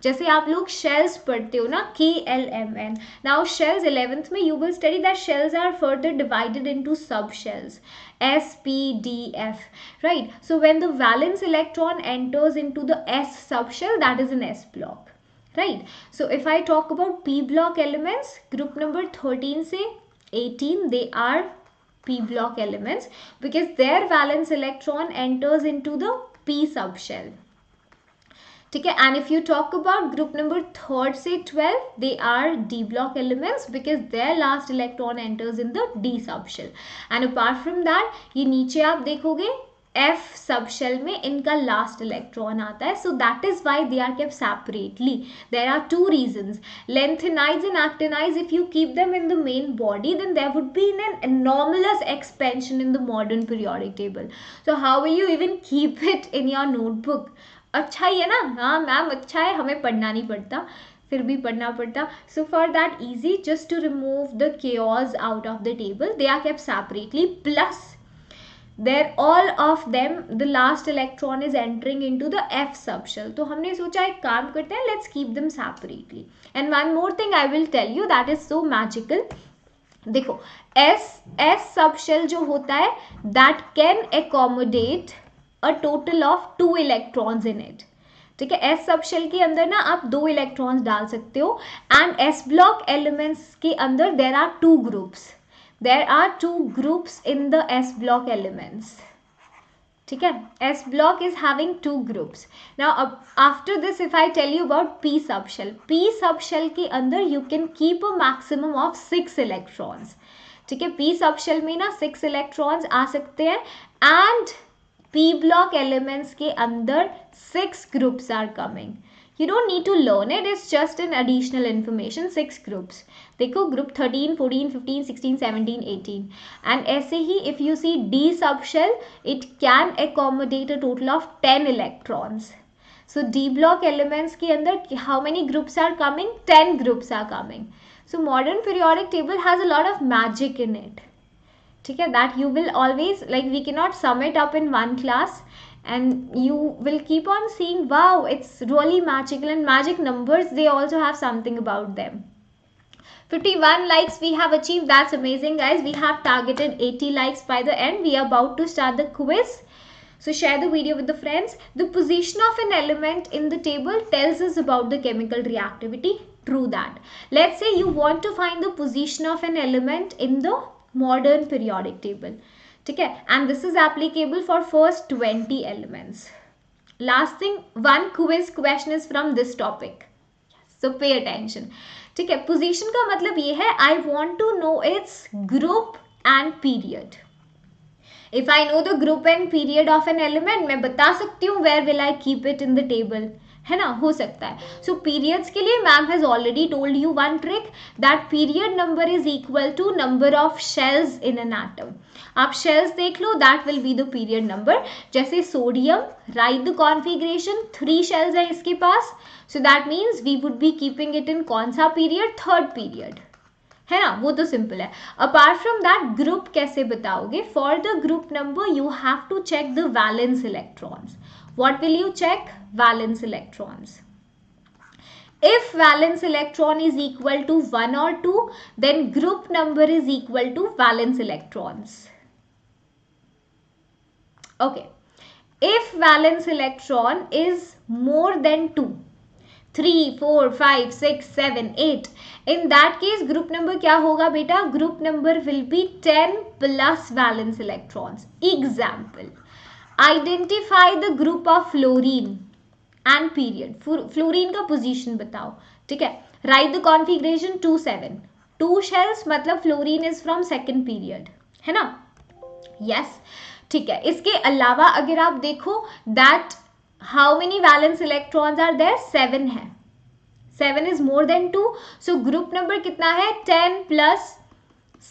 A: जैसे आप लोग shells पढ़ते हो ना, KLMN. Now shells 11th में you will study that shells are further divided into subshells. S, P, D, F. Right. So when the valence electron enters into the S subshell, that is an S block. Right. So if I talk about P block elements, group number 13 से 18, they are P block elements because their valence electron enters into the P subshell. ठीक है. And if you talk about group number 3 से 12, they are D block elements because their last electron enters in the D subshell. And apart from that, ये नीचे आप देखोगे F subshell में इनका last electron आता है. So that is why they are kept separately. There are two reasons. Lanthanides and actinides, if you keep them in the main body, then there would be an anomalous expansion in the modern periodic table. So how will you even keep it in your notebook? अच्छा ही है ना? हाँ ma'am अच्छा है, हमें पढ़ना नहीं पड़ता, फिर भी पढ़ना पड़ता. So for that easy, just to remove the chaos out of the table, they are kept separately. Plus there all of them, the last electron is entering into the F subshell. तो हमने सोचा एक काम करते हैं, let's keep them separately. And one more thing I will tell you that is so magical. देखो S subshell जो होता है, that can accommodate a total of 2 electrons in it. ठीक है, S सबशेल के अंदर ना आप 2 इलेक्ट्रॉन्स डाल सकते हो. एंड S ब्लॉक एलिमेंट्स के अंदर there are 2 groups. There are 2 groups in the S block elements. ठीक है, S block is having 2 groups. Now after this if I tell you about P subshell. P subshell के अंदर you can keep a maximum of 6 electrons. ठीक है, P subshell में ना 6 electrons आ सकते हैं. And P block elements के अंदर 6 groups are coming. You don't need to learn it, it's just an additional information. 6 groups. देखो group 13, 14, 15, 16, 17, 18. And ऐसे ही if you see D subshell, it can accommodate a total of 10 electrons. So D block elements के अंदर how many groups are coming? 10 groups are coming. So modern periodic table has a lot of magic in it. ठीक है, that you will always, like we cannot sum it up in one class. And you will keep on seeing, wow, it's really magical. And magic numbers, they also have something about them. 51 likes we have achieved. That's amazing, guys. We have targeted 80 likes by the end. We are about to start the quiz. So share the video with the friends. The position of an element in the table tells us about the chemical reactivity. True that. Let's say you want to find the position of an element in the modern periodic table. ठीक है, and this is applicable for first 20 elements. Last thing, one quiz question is from this topic, so pay attention. ठीक है, position का मतलब ये है I want to know its group and period. If I know the group and period of an element, मैं बता सकती हूँ where will I keep it in the table. है ना, हो सकता है. So periods के लिए ma'am has already told you one trick, that period number is equal to number of shells in an atom. आप shells देख लो, that will be the period number. जैसे sodium, write the configuration, 3 shells है इसके पास. So that means we would be keeping it in कौन सा period? 3rd period. है ना, वो तो सिंपल है. अपार्ट फ्रॉम दैट ग्रुप कैसे बताओगे? For the group number you have to check the valence electrons. What will you check? Valence electrons. If valence electron is equal to 1 or 2, then group number is equal to valence electrons. Okay. If valence electron is more than 2, 3, 4, 5, 6, 7, 8. In that case, group number क्या होगा बेटा? Group number will be 10 plus valence electrons. Example. Identify the group of fluorine and period. Fluorine का position बताओ. ठीक है. Write the configuration 2, 7. 2 shells मतलब fluorine is from 2nd period. है ना? Yes. ठीक है. इसके अलावा अगर आप देखो that how many valence electrons are there? 7 है. 7 is more than 2. So group number कितना है? 10 plus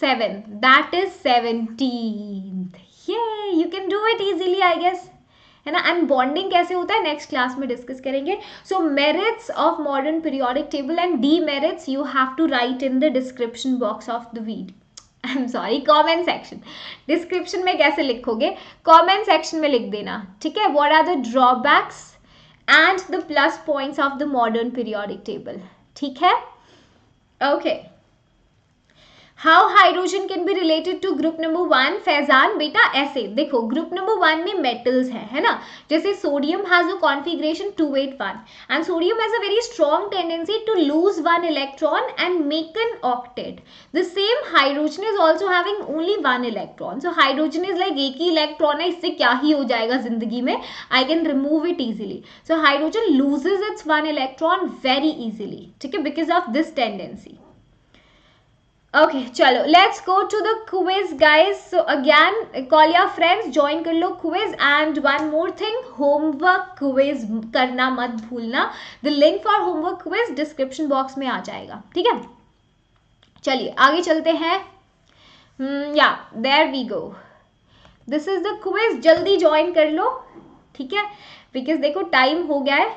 A: 7. That is 17. Yay! You can do it easily, I guess. है ना. एंड बॉन्डिंग कैसे होता है नेक्स्ट क्लास में डिस्कस करेंगे. So merits of modern periodic table and demerits you have to write in the description box of the video. I am sorry, comment section. Description में कैसे लिखोगे? कॉमेंट सेक्शन में लिख देना. ठीक है. What are the drawbacks and the plus points of the modern periodic table. ठीक है. Okay. How hydrogen can be related to group number 1? Faizan बेटा ऐसे देखो, ग्रुप नंबर 1 में मेटल्स है ना. जैसे sodium has a configuration 281 and sodium has a very strong tendency to lose 1 electron and make an octet. The same hydrogen is also having only 1 electron. So hydrogen is like एक ही electron है, इससे क्या ही हो जाएगा जिंदगी में, I can remove it easily. So hydrogen loses it's 1 electron very easily. ठीक है, because of this tendency. Okay, chalo, let's go to the quiz, guys. So again, call your friends, join कर लो quiz, and one more thing, homework quiz करना मत भूलना. The link for homework quiz description box में आ जाएगा, ठीक है? चलिए आगे चलते हैं. Yeah, there we go. This is the quiz. जल्दी join कर लो, ठीक है? Because देखो time हो गया है,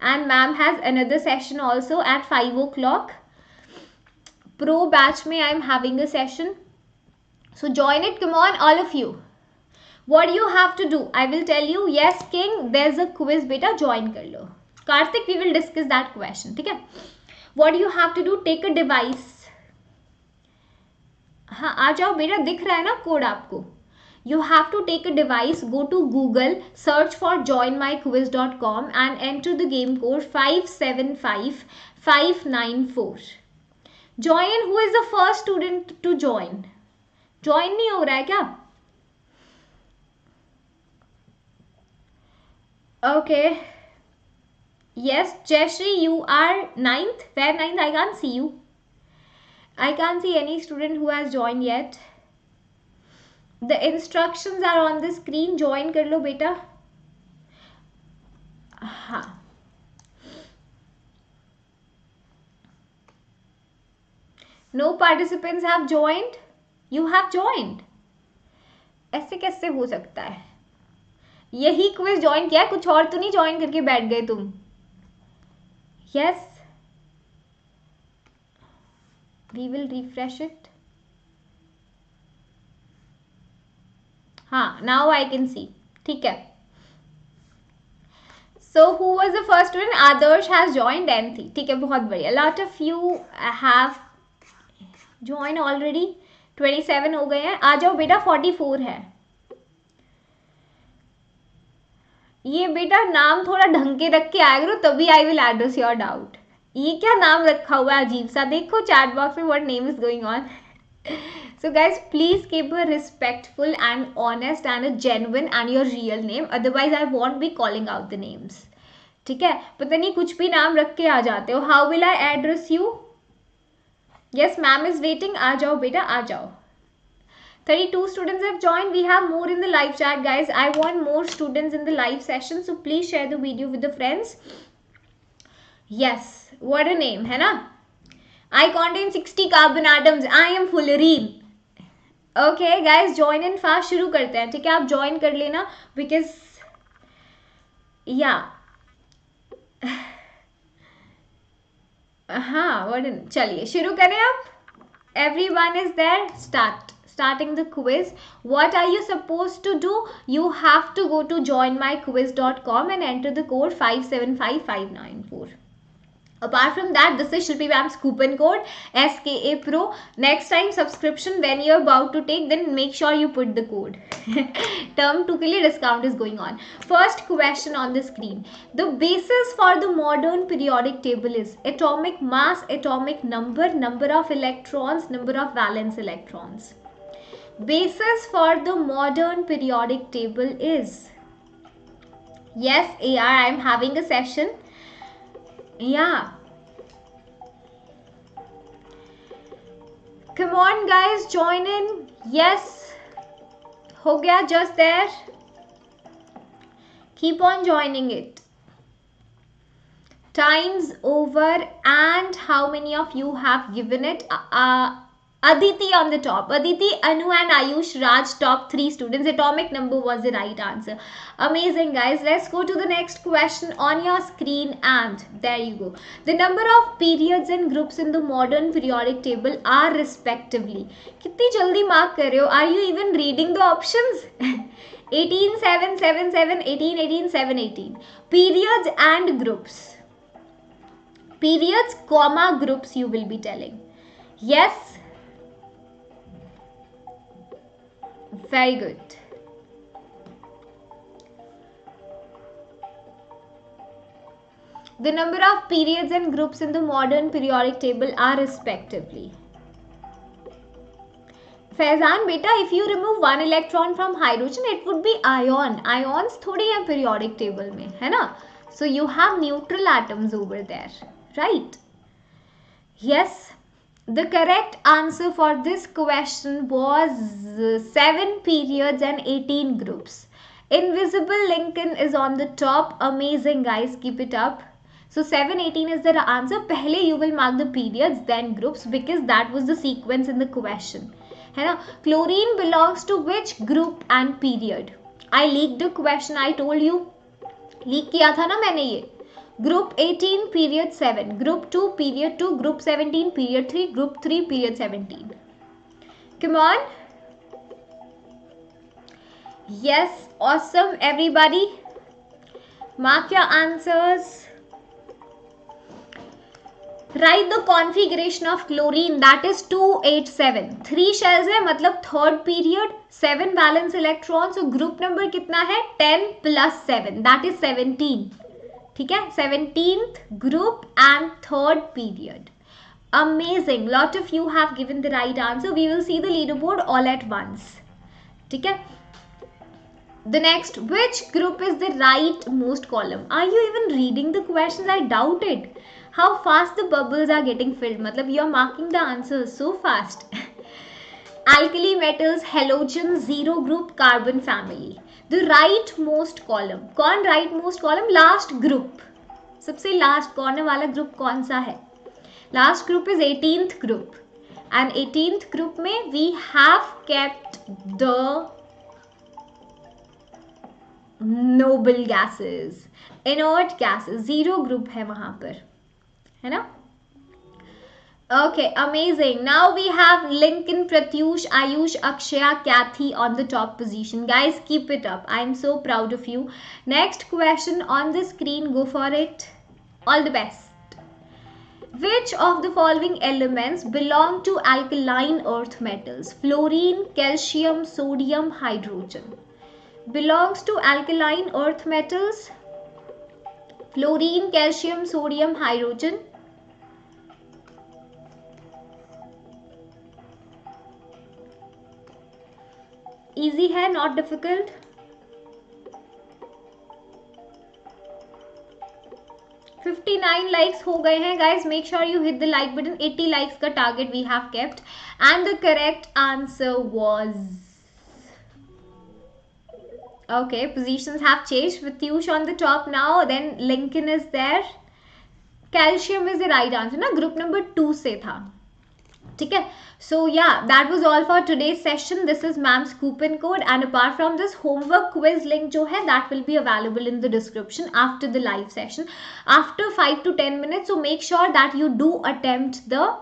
A: and ma'am has another session also at 5 o'clock. Pro batch में I am having a session, so join it. Come on, all of you. What you have to do, I will tell you. Yes king, there's a quiz, beta join कर लो. Karthik, we will discuss that question, ठीक है? What you have to do, take a device. हाँ आ जाओ बेटा, दिख रहा है ना कोड आपको. You have to take a device, go to Google, search for joinmyquiz.com and enter the game code 575594. Join. Who is the first student to join? Join नहीं हो रहा है क्या? Okay. Yes, Jayashri, you are 9th. Where 9th? I can't see you. I can't see any student who has joined yet. The instructions are on the screen. Join कर लो बेटा. हाँ. No participants have joined. You have joined. ऐसे कैसे हो सकता है? यही quiz join किया, कुछ और तो नहीं ज्वाइन करके बैठ गए तुम? Yes. We will refresh it. हाँ, now I can see. ठीक है. So who was the first student? Adarsh has joined N3. ठीक है, बहुत बढ़िया. lot of you have joined already. 27 हो गए हैं. आ जाओ बेटा, 44 है. ये बेटा नाम थोड़ा ढंग के रख के आया करो, तभी I will address your doubt. ये क्या नाम रखा हुआ है अजीब सा? देखो चैट बॉक्स में what name is going on. So guys, please keep a respectful and honest and a genuine and your real name. Otherwise, I won't be calling out the names. ठीक है? पता नहीं कुछ भी नाम रख के आ जाते हो. How will I address you? Yes, ma'am is waiting. आ जाओ बेटा, आ जाओ. 32 students have joined. We have more in the live chat, guys. I want more students in the live session. So please share the video with the friends. Yes, what a name, है ना? I contain 60 carbon atoms. I am fullerene. Okay, guys, join in fast. शुरू करते हैं, ठीक है? आप join कर लेना because yeah. हाँ, चलिए शुरू करें अब. Everyone is there. Starting the quiz. What are you supposed to do? You have to go to joinmyquiz.com and enter the code 575594. Apart from that, this is Shilpi Mam's coupon code SKA Pro. Next time subscription when you're about to take, then make sure you put the code. Term 2 के लिए discount is going on. First question on the screen. The basis for the modern periodic table is atomic mass, atomic number, number of electrons, number of valence electrons. Basis for the modern periodic table is, yes, AR, I am having a session. Yeah. Come on guys, join in. Yes. हो गया, just there. Keep on joining it. Time's over. And how many of you have given it? Aditi on the top. Aditi, Anu and Ayush, Raj, top 3 students. Atomic number was the right answer. Amazing, guys. Let's go to the next question on your screen. And there you go. The number of periods and groups in the modern periodic table are respectively. कितनी जल्दी mark कर रहे हो? Are you even reading the options? 18, 7, 7, 7, 18, 18, 7, 18. Periods and groups. Periods, comma, groups you will be telling. Yes. Very good. The number of periods and groups in the modern periodic table are respectively. Faizan beta, if you remove one electron from hydrogen, it would be ion. Ions थोड़ी हैं periodic table में, है ना? So you have neutral atoms over there, right? Yes. The correct answer for this question was 7 periods and 18 groups. Invisible Lincoln is on the top. Amazing, guys. Keep it up. So 718 is the answer. Pehle you will mark the periods, then groups, because that was the sequence in the question. है ना? Chlorine belongs to which group and period? I leaked the question. I told you. Leak किया था ना मैंने ये. Group 18 period 7, Group 2 period 2, Group 17 period 3, Group 3 period 17. Come on. Yes, awesome everybody. Mark your answers. Write the configuration of chlorine, that is 287. 3 shells है मतलब third period, 7 valence electrons. So group number कितना है? 10 plus 7, that is 17. ठीक है, 17th group and third period. Amazing. Lot of you have given the right answer. We will see the leaderboard all at once. ठीक है. The next, which group is the rightmost column? Are you even reading the questions? I doubt it. How fast the bubbles are getting filled. मतलब you are marking the answers so fast. Alkali metals, halogens, zero group, carbon family. The rightmost column. कौन rightmost column? Last group. सबसे last corner वाला group कौन सा है? Last group is 18th group. And 18th group में we have kept the noble gases, inert gases. Zero group है वहाँ पर, है ना? Okay, amazing. Now we have Lincoln, Pratyush, Ayush, Akshaya, Kathy on the top position. Guys, keep it up. I am so proud of you. Next question on the screen. Go for it. All the best. Which of the following elements belong to alkaline earth metals? Fluorine, calcium, sodium, hydrogen. Belongs to alkaline earth metals? Fluorine, calcium, sodium, hydrogen. Easy है, not difficult. $59 likes हो गए हैं guys. Make sure you hit the like button. 80 likes का target we have kept. And the correct answer was... Okay, positions have changed. Pratyush on the top now. Then Lincoln is there. Calcium is the right answer ना, group number 2 से था. ठीक है. So yeah, that was all for today's session. This is ma'am's coupon code, and apart from this, homework quiz link जो है that will be available in the description after the live session after 5 to 10 minutes. So make sure that you do attempt the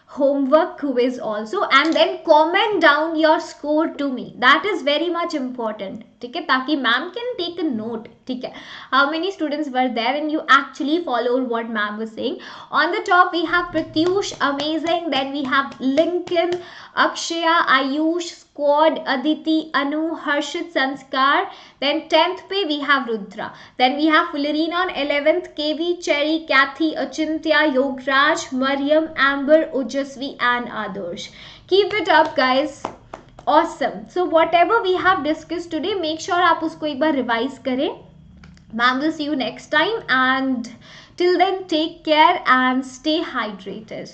A: homework quiz also, and then comment down your score to me. That is very much important. ठीक है, ताकि ma'am can take a note. ठीक है, how many students were there and you actually followed what ma'am was saying. On the top we have Pratyush, amazing. Then we have Lincoln, Akshaya, Ayush, Squad, Aditi, Anu, Harshit, Sanskar. Then 10th pe we have Rudra. Then we have Fullerene on 11th, KV, Cherry, Kathy, Achintya, Yograj, Mariam, Amber, Ujasvi and others. Keep it up guys. Awesome. So whatever we have discussed today, make sure आप उसको एक बार revise करें. Ma'am will see you next time, and till then take care and stay hydrated.